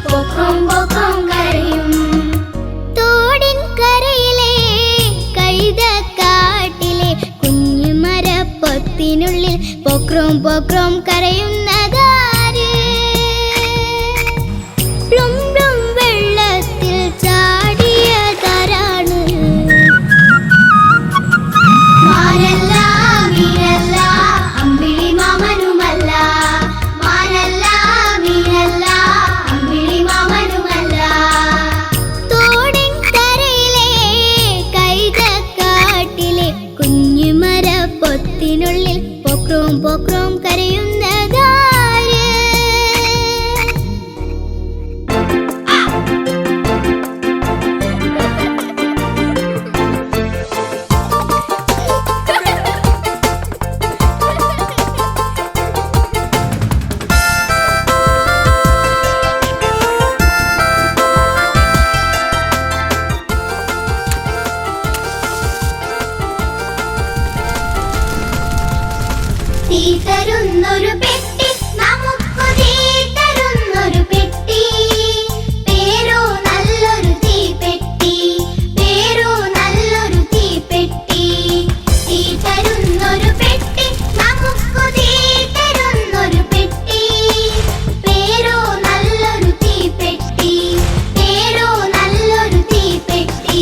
പൊക്കം പൊക്കം കരയും. തോടിൻ കരയിലെ കഴുതക്കാട്ടിലെ കുഞ്ഞുമരപ്പൊത്തിനുള്ളിൽ പൊക്രം പൊക്രം കരയുന്നതാര്? പ്ലും പ്ലും വെള്ളത്തിൽ ചാടിയതാരാണ്? മാനല്ല മീനല്ല അമ്പിളി മാമനുമല്ല. മാനല്ല മീനല്ല അമ്പിളി മാമനുമല്ല. തോടിൻ കരയിലെ കൈതക്കാട്ടിലെ കുഞ്ഞുമരപ്പൊത്തിനുള്ളിൽ പൊക്രം പൊക്രം കരയുന്നതാര്? തീ തരുന്നൊരു പെട്ടി, നമുക്ക് തീ തരുന്നൊരു പെട്ടി. പേരോ നല്ലൊരു തീപ്പെട്ടി, പേരോ നല്ലൊരു തീപ്പെട്ടി. തീ തരുന്നൊരു പെട്ടി, നമുക്ക് തീ തരുന്നൊരു പെട്ടി. പേരോ നല്ലൊരു തീപ്പെട്ടി, പേരോ നല്ലൊരു തീപ്പെട്ടി.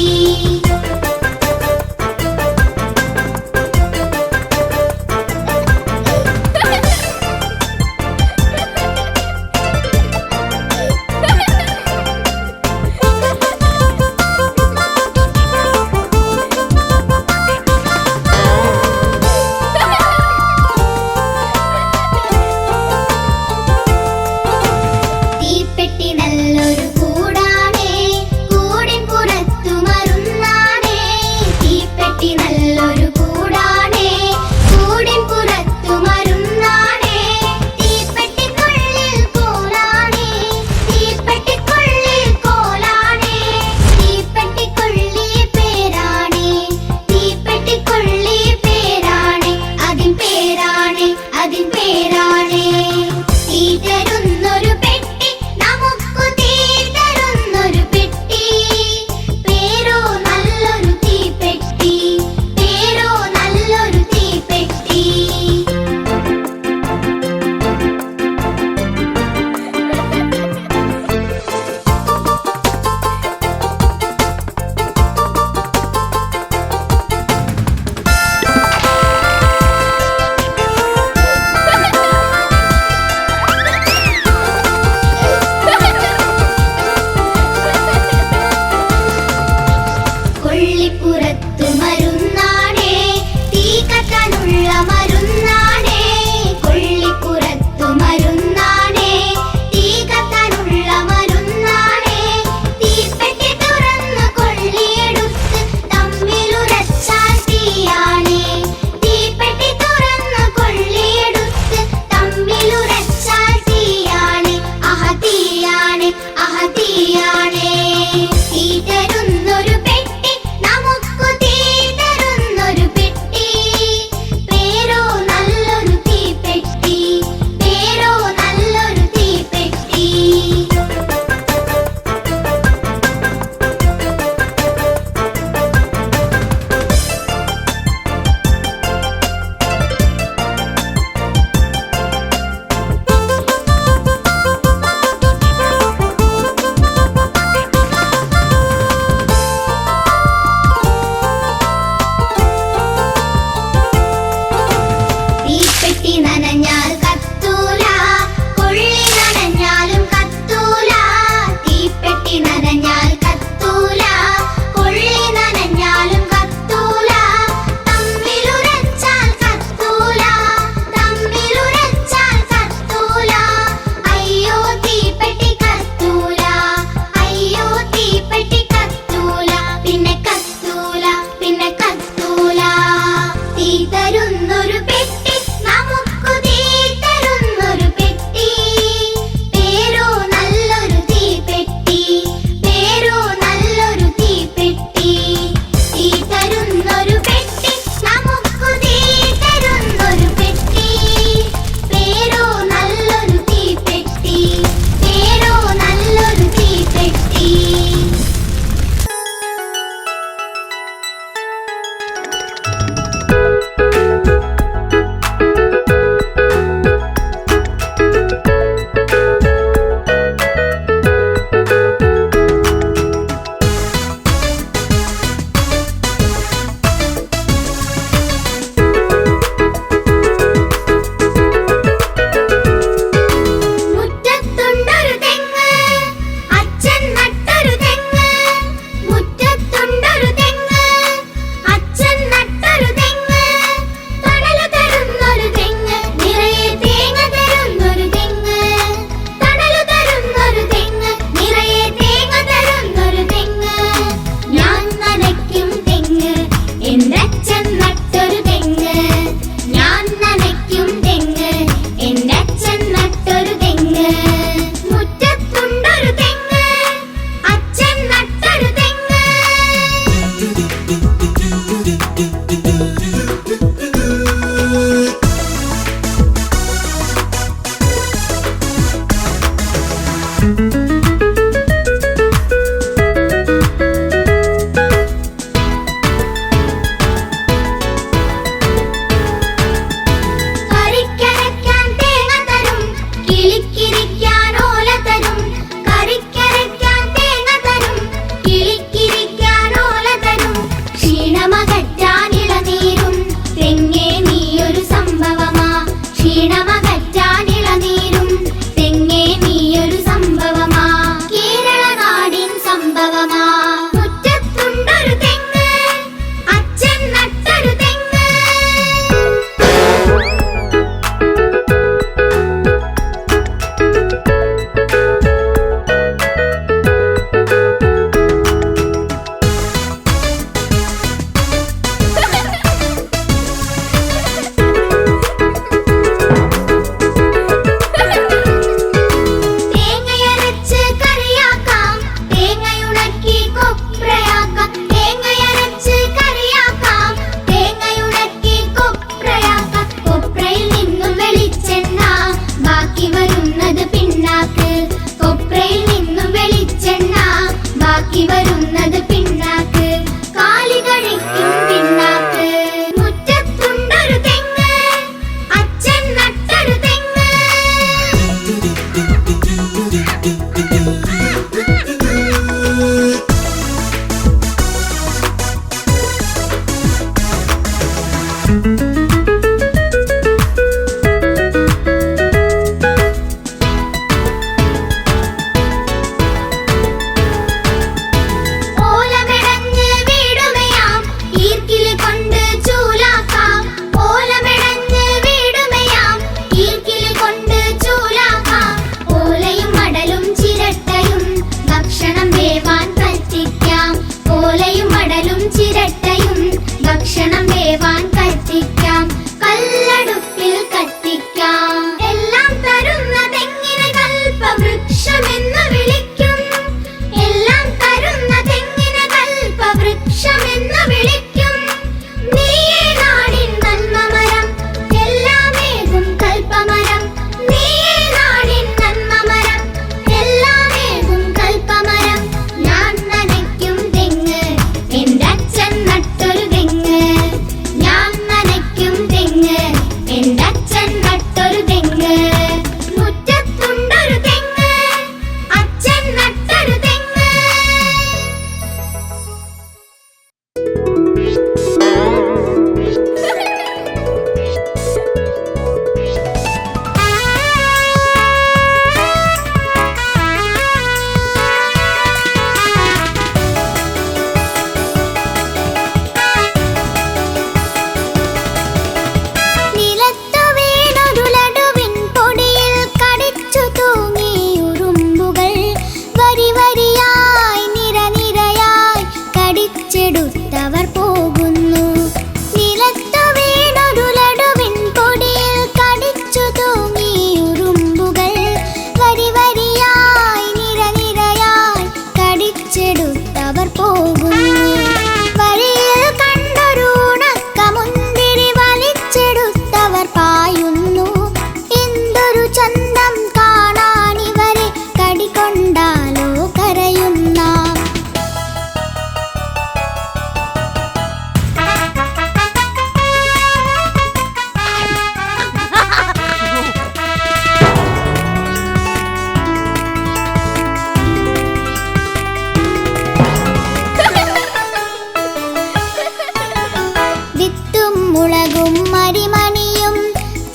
മുളകും അരിമണിയും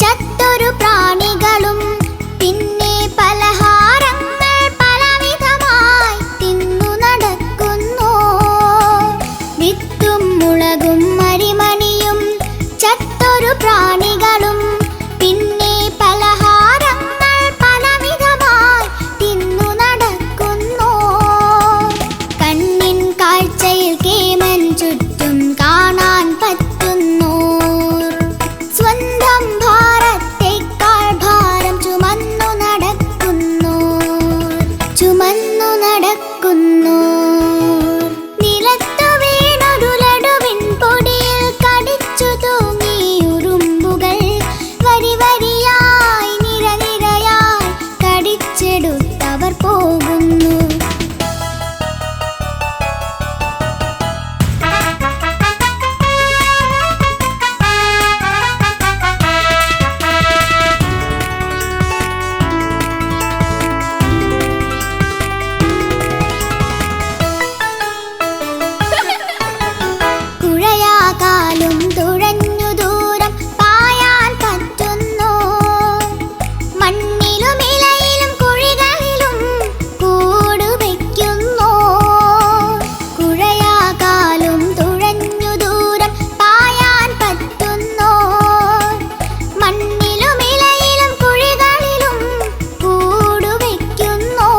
ചത്തൊരു പ്രാണികളും പിന്നെ പലഹാരങ്ങൾ പലവിധമായി തിന്നു നടക്കുന്നു. വിത്തും മുളകും അരിമണിയും ചത്തൊരു പ്രാണികളും പിന്നെ പലഹാരങ്ങൾ പലവിധമായി തിന്നു നടക്കുന്നു. കണ്ണിൻ കാഴ്ചയിൽ കേമൻ ചുറ്റും കാണാൻ പറ്റുന്നു. സ്വന്തം ഭാരത്തേക്കാൾ ഭാരം ചുമന്നു നടക്കുന്നു. നിലത്തു വീണൊരു ലഡുവിൻ പൊടിയിൽ കടിച്ചു തൂങ്ങി ഉറുമ്പുകൾ വരി വരിയായി നിരനിരയായി കടിച്ചെടുത്തവർ പോകുന്നു. കുഴയാകാലും തുഴഞ്ഞു ദൂരം പായാൻ പറ്റുന്നു. മണ്ണിലും ഇലയിലും കുഴികളിലും കൂട് വയ്ക്കുന്നു. കുഴയാകാലും തുഴഞ്ഞു ദൂരം പായാൻ പറ്റുന്നു. മണ്ണിലും ഇലയിലും കുഴികളിലും കൂട് വയ്ക്കുന്നു.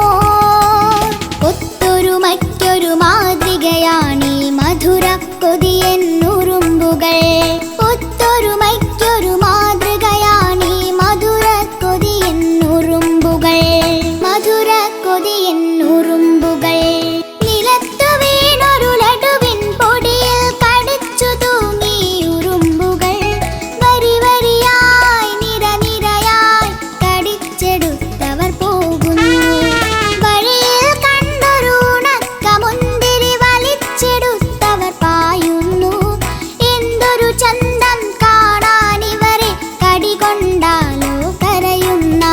ഒത്തൊരുമയ്ക്കൊരു മാതൃകയാണീ മധുര കൊതിയെന്നുറുമ്പുകൾ. ഒത്തൊരുമയ്ക്കൊരു മാതൃകയാണീ മധുര കൊതിയെന്നുറുമ്പുകൾ. നിലത്തു വീണൊരു ലഡുവിൻ പൊടിയിൽ കടിച്ചു തൂങ്ങി ഉറുമ്പുകൾ വരി വരിയായി നിരനിരയായി കടിച്ചെടുത്തവർ പോകുന്നു. വഴിയിൽ കണ്ടൊരു ഉണക്കമുന്തിരി വലിച്ചെടുത്തവർ പായുന്നു. എന്തൊരു ചന്തം കാണാനിവരെ കടികൊണ്ടാലോ കരയുന്ന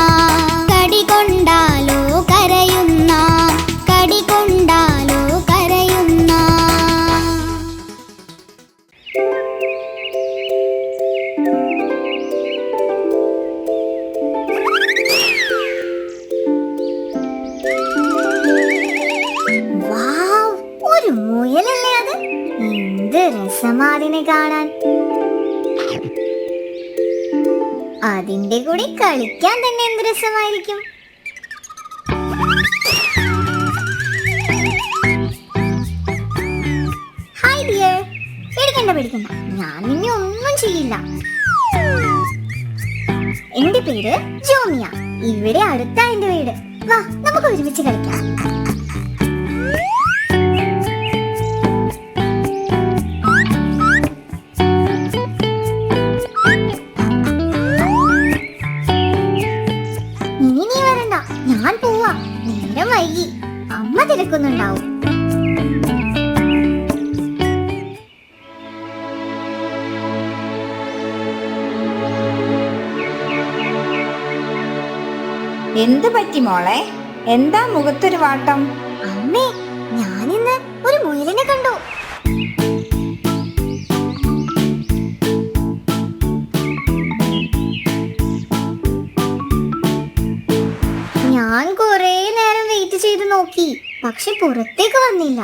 വാവ്, ഒരു മുയലല്ലേ അത്? എന്ത് രസമാതിനെ കാണാൻ. അതിന്റെ കൂടെ കളിക്കാൻ തന്നെ എന്ത് രസമായിരിക്കും. ഹായ് ഡിയർ, പേടിക്കണ്ട, ഞാൻ നിന്നെ ഒന്നും ചെയ്യില്ല. എന്റെ പേര് ജോമിയ. ഇവിടെ അടുത്താ എന്റെ വീട്. വാ, നമുക്ക് ഒരുമിച്ച് കളിക്കാം. ഇനി നീ വരണ്ട, ഞാൻ പോവാ. നേരം വൈകി, അമ്മ തിരക്കുന്നുണ്ടാവും. എന്ത് പറ്റി മോളെ? എന്താ മുഖത്തൊരു വാട്ടം? അമ്മേ, ഞാനിന്ന് ഒരു മുയലിനെ കണ്ടു. ഞാൻ കുറേ നേരം വെയിറ്റ് ചെയ്ത് നോക്കി, പക്ഷെ പുറത്തേക്ക് വന്നില്ല.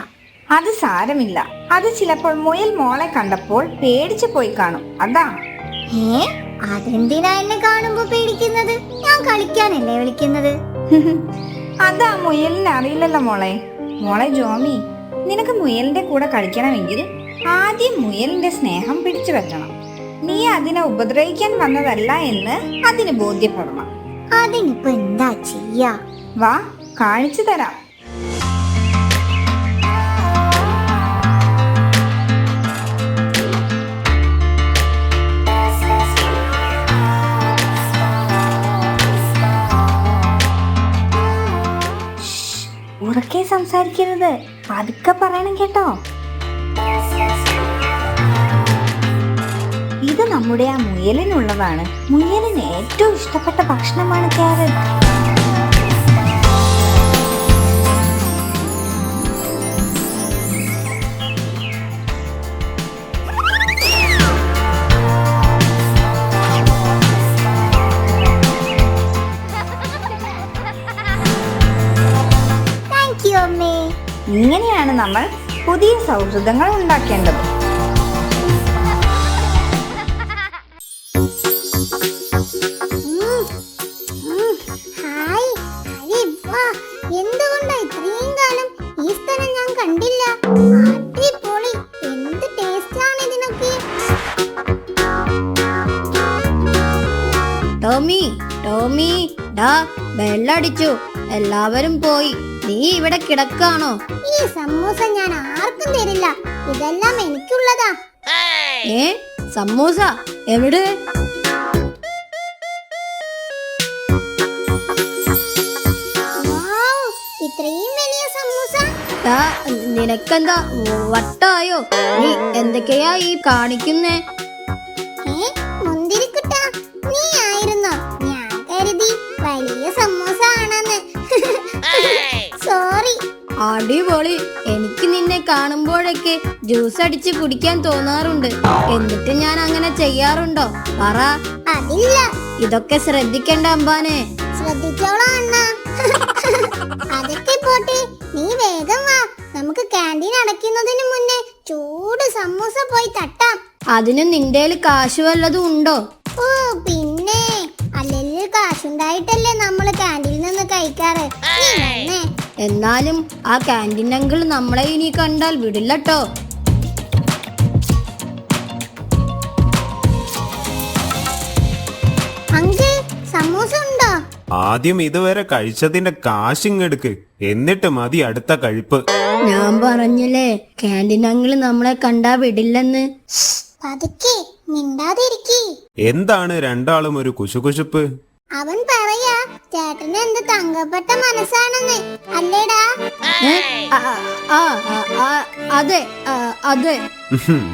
അത് സാരമില്ല. അത് ചിലപ്പോൾ മുയൽ മോളെ കണ്ടപ്പോൾ പേടിച്ചു പോയി കാണും. അതാ. അതെന്തിനാ എന്നെ കാണുമ്പോ പേടിക്കുന്നത്? ഞാൻ കളിക്കാനല്ലേ വിളിക്കുന്നത്. അതാ മുയലിന് അറിയില്ലല്ലോ മോളെ. മോളെ ജോമി, നിനക്ക് മുയലിന്റെ കൂടെ കളിക്കണമെങ്കിൽ ആദ്യം മുയലിന്റെ സ്നേഹം പിടിച്ചു വെക്കണം. നീ അതിനെ ഉപദ്രവിക്കാൻ വന്നതല്ല എന്ന് അതിന് ബോധ്യപ്പെടണം. അതിനിപ്പോ എന്താ ചെയ്യാ? വാ, കാണിച്ചു തരാം. ഉറക്കെ സംസാരിക്കരുത്, പതുക്കെ പറയണം കേട്ടോ. ഇത് നമ്മുടെ ആ മുയലിനുള്ളതാണ്. മുയലിന് ഏറ്റവും ഇഷ്ടപ്പെട്ട ഭക്ഷണമാണ് ക്യാരറ്റ്. നമ്മൾ പുതിയ സൗഹൃദങ്ങൾ ഉണ്ടാക്കേണ്ടത്. ഹായ്, അരെ വാ, എന്തുകൊണ്ടാ ഇത്രയും കാലം ഈ സ്ഥലം ഞാൻ കണ്ടില്ല? അടിപൊളി, എന്ത് ടേസ്റ്റ് ആണ് ഇതിനൊക്കെ. ടോമി ടോമി ഡാ ബെല്ലടിച്ചു, എല്ലാവരും പോയി. നീ ഇവിടെ കിടക്കാണോ? ഈ സമൂസ ഞാൻ ആർക്കും തരില്ല, ഇതെല്ലാം എനിക്കുള്ളതാ. ഏ സമൂസ എവിടെ? വൗ, ഇത്രയും വലിയ സമൂസ. ഡാ നിനക്കെന്താ വട്ടായോ? നീ എന്തൊക്കെയാ ഈ കാണിക്കുന്നേ? മുന്തിരിക്കുട്ടാ, നീ ആയിരുന്നോ? ഞാൻ കരുതി വലിയ സമൂസ ആണെന്ന്. സോറി. അടിപൊളി. എനിക്ക് നിന്നെ കാണുമ്പോഴൊക്കെ ജ്യൂസ് അടിച്ച് കുടിക്കാൻ തോന്നാറുണ്ട്. എന്നിട്ട് ഞാൻ അങ്ങനെ ചെയ്യാറുണ്ടോ? പറ. അതില്ല. ഇതൊക്കെ ശ്രദ്ധിക്കണ്ട അമ്പാനെ. ശ്രദ്ധിച്ചോളാം അണ്ണാ. അതൊക്കെ പോട്ടെ, നീ വേഗം വാ, നമുക്ക് ക്യാൻറ്റീൻ അടയ്ക്കുന്നതിന് മുന്നേ ചൂട് സമൂസ പോയി തട്ടാം. അതിന് നിന്റേൽ കാശ് വല്ലതും ഉണ്ടോ? ഓ പിന്നെ, അല്ലെങ്കിൽ കാശുണ്ടായിട്ടല്ലേ നമ്മള് ക്യാൻറ്റീനിൽ നിന്ന് കഴിക്കാറ്. നീ വന്നേ. എന്നാലും ആ ക്യാൻറ്റീൻ അങ്കിൾ നമ്മളെ ഇനി കണ്ടാൽ വിടില്ലട്ടോ. അങ്കിൾ, സമൂസ ഉണ്ടോ? ആദ്യം ഇതുവരെ കഴിച്ചതിന്റെ കാശിങ്ങെടുക്ക്, എന്നിട്ട് മതി അടുത്ത കഴിപ്പ്. ഞാൻ പറഞ്ഞില്ലേ ക്യാൻറ്റീൻ അങ്കിൾ നമ്മളെ കണ്ടാ വിടില്ലെന്ന്. പതുക്കെ, മിണ്ടാതിരിക്കി. എന്താണ് രണ്ടാളും ഒരു കുശുകുശുപ്പ്? അവൻ പറയാ ചേട്ടന് എന്ത് തങ്കപ്പെട്ട മനസ്സാണെന്ന്, അല്ലേടാ? ഏ? ആ, ആ, ആ, ആ, അതെ, അതെ. ഉഹും.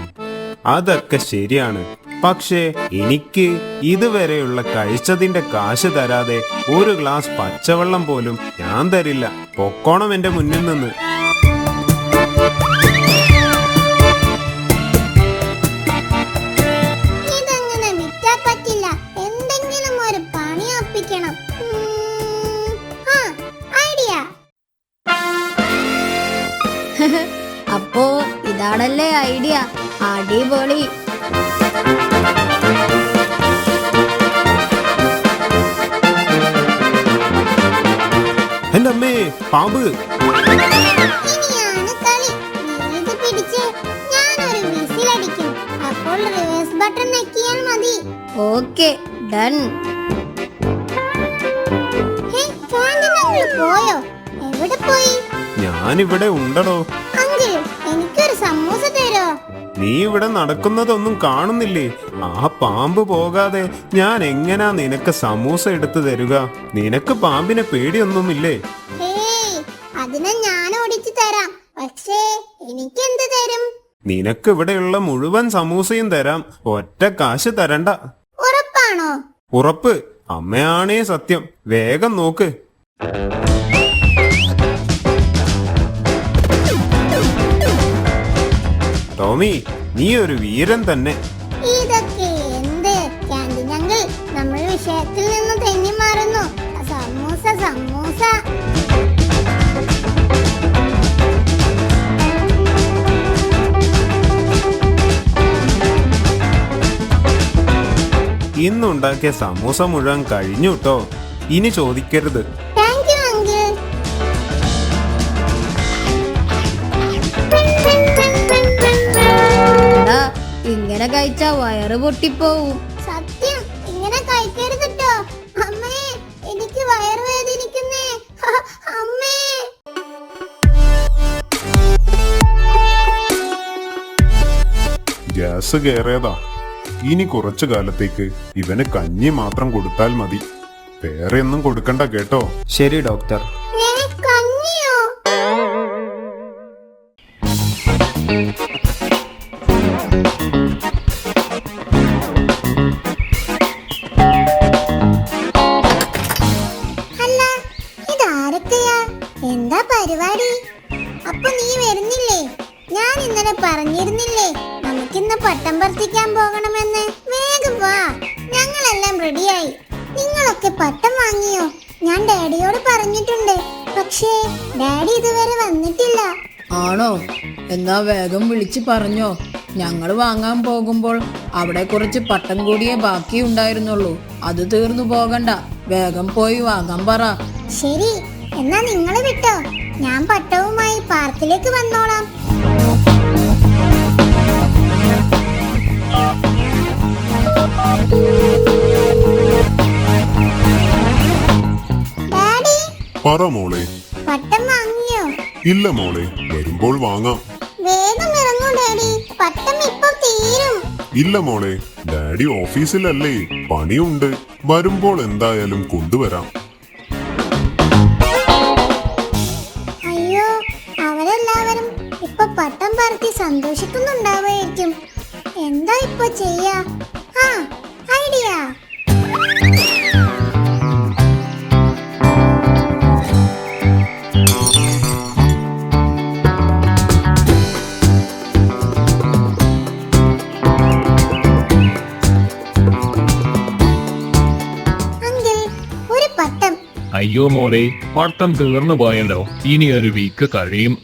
അതൊക്കെ ശരിയാണ്. പക്ഷേ എനിക്ക് ഇതുവരെയുള്ള കഴിച്ചതിന്റെ കാശ് തരാതെ ഒരു ഗ്ലാസ് പച്ചവെള്ളം പോലും ഞാൻ തരില്ല. പൊക്കോണം എന്റെ മുന്നിൽ നിന്ന്. ഇതങ്ങനെ വിറ്റാ പറ്റില്ല, എന്തെങ്കിലും ഒരു പണി ഒപ്പിക്കണം. ഐഡിയ. അപ്പോ ഇതാണല്ലേ ഐഡിയ. അടിപൊളി. എന്റെ അമ്മേ, പാമ്പ്! ഇനിയാണ് കളി. നീ ഇത് പിടിച്ച് ഞാനൊരു വിസിലടിക്കും, അപ്പോൾ റിവേഴ്സ് ബട്ടൺ ഞെക്കിയാൽ മതി. Okay, done. Hey, canteen uncle പോയോ? എവിടെ പോയി? ഞാനിവിടെ ഉണ്ടടോ. അങ്കിൾ, എനിക്കൊരു സമൂസ തരോ? നീ ഇവിടെ നടക്കുന്നതൊന്നും കാണുന്നില്ലേ? ആ പാമ്പ് പോകാതെ ഞാൻ എങ്ങനാ നിനക്ക് സമൂസ എടുത്തു തരുക? നിനക്ക് പാമ്പിനെ പേടിയൊന്നുമില്ലേ? ഹേയ്, അതിനെ ഞാൻ ഓടിച്ചു തരാം. പക്ഷേ എനിക്കെന്ത് തരും? നിനക്ക് ഇവിടെയുള്ള മുഴുവൻ സമൂസയും തരാം, ഒറ്റ കാശ് തരണ്ട. ഉറപ്പാണോ? ഉറപ്പ്. അമ്മയാണേ സത്യം. വേഗം നോക്ക്. ടോമി, നീ ഒരു വീരൻ തന്നെ. ഇതൊക്കെ എന്ത്? ക്യാൻറ്റീൻ അങ്കിൾ, നമ്മൾ വിഷയത്തിൽ നിന്ന് തെന്നി മാറുന്നു. സമൂസ സമൂസ. ഇന്നുണ്ടാക്കിയ സമൂസ മുഴുവൻ കഴിഞ്ഞു ട്ടോ. ഇനി ചോദിക്കരുത്. Thank you uncle. എടാ, ഇങ്ങനെ കഴിച്ചാ വയറ് പൊട്ടിപ്പോവും. സത്യം, ഇങ്ങനെ കഴിക്കരുത് ട്ടോ. അമ്മേ, എനിക്ക് വയറുവേദനിക്കുന്നേ. അമ്മേ. ഗ്യാസ് കയറിയതാ. ഇനി കുറച്ചു കാലത്തേക്ക് ഇവന് കഞ്ഞി മാത്രം കൊടുത്താൽ മതി. വേറെ ഒന്നും കൊടുക്കണ്ട കേട്ടോ. ശരി ഡോക്ടർ. കഞ്ഞിയോ? അല്ല, ഇതാരൊക്കെയാ? എന്താ പരിപാടി? അപ്പൊ നീ വരുന്നില്ലേ? ഞാൻ ഇന്നലെ പറഞ്ഞിരുന്നില്ലേ നമുക്കിന്ന് പട്ടം പറത്തിക്കാൻ പോകണമെന്ന്? വേഗം വാ, ഞങ്ങളെല്ലാം റെഡിയായി. നിങ്ങളൊക്കെ പട്ടം വാങ്ങിയോ? ഞാൻ ഡാഡിയോട് പറഞ്ഞിട്ടുണ്ട്, പക്ഷേ ഡാഡി ഇതുവരെ വന്നിട്ടില്ല. ആണോ? എന്നാ വേഗം വിളിച്ച് പറഞ്ഞോ. ഞങ്ങൾ വാങ്ങാൻ പോകുമ്പോൾ അവിടെ കുറച്ച് പട്ടം കൂടിയേ ബാക്കി ഉണ്ടായിരുന്നുള്ളൂ. അത് തീർന്നു പോകണ്ട, വേഗം പോയി വാങ്ങാൻ പറ. ശരി, എന്നാ നിങ്ങൾ വിട്ടോ, ഞാൻ പട്ടവുമായി പാർക്കിലേക്ക് വന്നോളാം. ഡാഡി, പറ മോളെ. പട്ടം വാങ്ങിയോ? ഇല്ല മോളെ, വരുമ്പോൾ വാങ്ങാം. വേഗം ഇറങ്ങൂ ഡാഡി, പട്ടം ഇപ്പൊ തീരും. ഇല്ല മോളെ, ഡാഡി ഓഫീസിലല്ലേ, പണിയുണ്ട്. വരുമ്പോൾ എന്തായാലും കൊണ്ടുവരാം. അയ്യോ, അവരെല്ലാവരും ഇപ്പൊ പട്ടം പറത്തി സന്തോഷിക്കുന്നുണ്ടാവുമായിരിക്കും. എന്താ ഇപ്പൊ ചെയ്യാ? ആ, ഐഡിയ. അങ്കിൾ, ഒരു പട്ടം. അയ്യോ മോളെ, പട്ടം തീർന്നു പോയല്ലോ. ഇനി ഒരു വീക്ക് കഴിയും.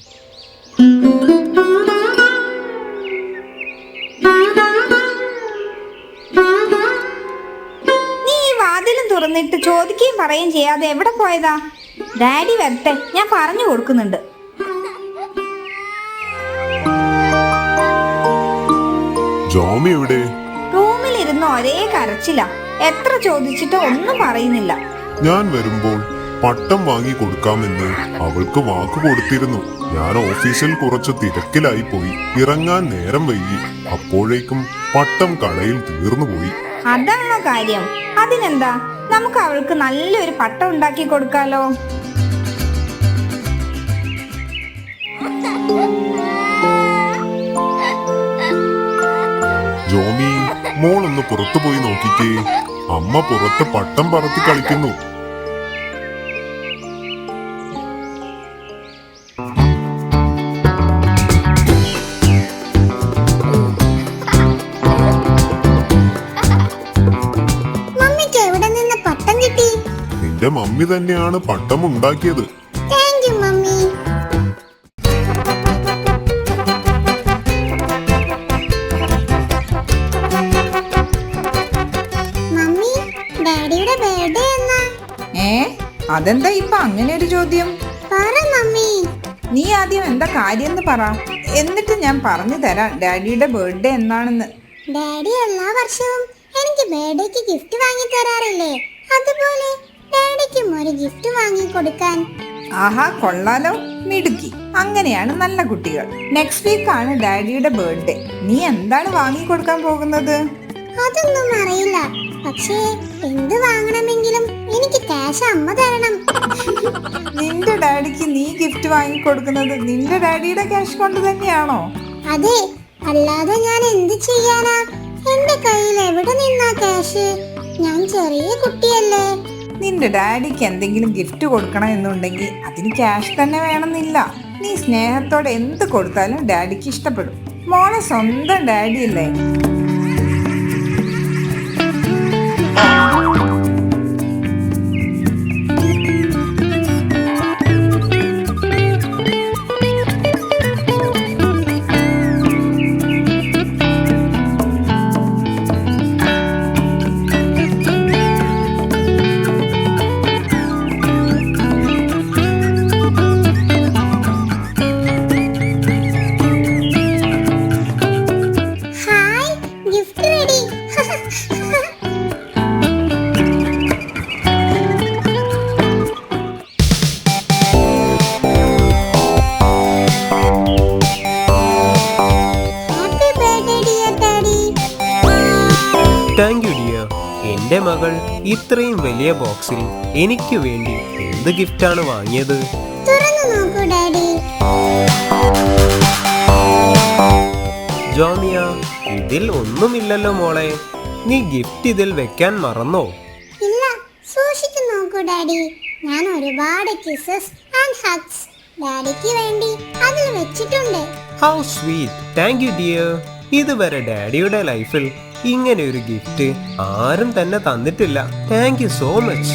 നീ ഈ വാതിലും തുറന്നിട്ട് ചോദിക്കുകയും പറയുകയും ചെയ്യാതെ എവിടെ പോയതാ? ഡാഡി വരട്ടെ, ഞാൻ പറഞ്ഞു കൊടുക്കുന്നുണ്ട്. ജോമി എവിടെ? റൂമിലിരുന്ന് ഒരേ കരച്ചില്ല. എത്ര ചോദിച്ചിട്ട് ഒന്നും പറയുന്നില്ല. ഞാൻ വരുമ്പോൾ പട്ടം വാങ്ങി കൊടുക്കാമെന്ന് അവൾക്ക് വാക്ക് കൊടുത്തിരുന്നു. ഞാൻ ഓഫീസിൽ കുറച്ച് തിരക്കിലായി പോയി. ഇറങ്ങാൻ നേരം വൈകി. അപ്പോഴേക്കും പട്ടം കടയിൽ തീർന്നുപോയി. അതാണോ കാര്യം? അതിനെന്താ, നമുക്ക് അവൾക്ക് നല്ലൊരു പട്ടം ഉണ്ടാക്കി കൊടുക്കാലോ. ജോമി, മോളൊന്ന് പുറത്തു പോയി നോക്കിക്കേ. അമ്മ പുറത്ത് പട്ടം പറത്തി കളിക്കുന്നു. മമ്മിക്ക് എവിടെ നിന്ന് പട്ടം കിട്ടി? നിന്റെ മമ്മി തന്നെയാണ് പട്ടം ഉണ്ടാക്കിയത്. Thank you mummy. മമ്മി, ഡാഡിയുടെ ബർത്ത്ഡേ എന്നാ? അതെന്താ ഇപ്പൊ അങ്ങനെ ഒരു ചോദ്യം? പറ മമ്മി. നീ ആദ്യം എന്താ കാര്യം എന്ന് പറ, എന്നിട്ട് ഞാൻ പറഞ്ഞു തരാം ഡാഡിയുടെ ബർത്ത്ഡേ എന്നാണെന്ന്. ഡാഡി എല്ലാ വർഷവും എനിക്ക് ബർത്ത്ഡേക്ക് ഗിഫ്റ്റ് വാങ്ങി തരാറില്ലേ? അതുപോലെ ഡാഡിക്കും ഒരു ഗിഫ്റ്റ് വാങ്ങി കൊടുക്കാൻ. ആഹാ, കൊള്ളാലോ, മിടുക്കി. അങ്ങനെയാണ് നല്ല കുട്ടികൾ. നെക്സ്റ്റ് വീക്ക് ആണ് ഡാഡിയുടെ ബർത്ത്ഡേ. നീ എന്താണ് വാങ്ങി കൊടുക്കാൻ പോകുന്നത്? അതൊന്നും അറിയില്ല, പക്ഷേ എന്ത് വാങ്ങണമെങ്കിലും എനിക്ക് ക്യാഷ് അമ്മ തരണം. നിന്റെ ഡാഡിക്ക് നീ ഗിഫ്റ്റ് വാങ്ങി കൊടുക്കുന്നത് നിന്റെ ഡാഡിയുടെ ക്യാഷ് കൊണ്ട് തന്നെയാണോ? അതെ, അല്ലാതെ ഞാൻ എന്ത് ചെയ്യാനാ? എന്റെ കയ്യിൽ എവിടെ നിന്നാ ക്യാഷ്? ഞാൻ ചെറിയ കുട്ടിയല്ലേ. നിന്റെ ഡാഡിക്ക് എന്തെങ്കിലും ഗിഫ്റ്റ് കൊടുക്കണം എന്നുണ്ടെങ്കിൽ അതിന് ക്യാഷ് തന്നെ വേണമെന്നില്ല. നീ സ്നേഹത്തോടെ എന്ത് കൊടുത്താലും ഡാഡിക്ക് ഇഷ്ടപ്പെടും. മോളെ സ്വന്തം ഡാഡിയല്ലേ. Hi, gift ready. Happy birthday dear daddy. Thank you dear. എന്റെ മകൾ ഇത്രയും വലിയ ബോക്സിൽ എനിക്ക് വേണ്ടി എന്ത് ഗിഫ്റ്റാണ് വാങ്ങിയത്? തുറന്നു നോക്കൂ ഡാഡി. ജോമിയ, ഇതിൽ ഒന്നുമില്ലല്ലോ മോളെ. നീ ഗിഫ്റ്റ് ഇതിൽ വെക്കാൻ മറന്നോ? ഇല്ല, സൂക്ഷിച്ചു നോക്കൂ ഡാഡി. ഞാൻ ഒരുപാട് കിസസ് ആൻഡ് ഹഗ്സ് ഡാഡിക്ക് വേണ്ടി അതിൽ വെച്ചിട്ടുണ്ട്. How sweet. Thank you dear. ഇതുവരെ ഡാഡിയുടെ ലൈഫിൽ ഇങ്ങനെ ഒരു ഗിഫ്റ്റ് ആരും തന്നെ തന്നിട്ടില്ല. Thank you so much.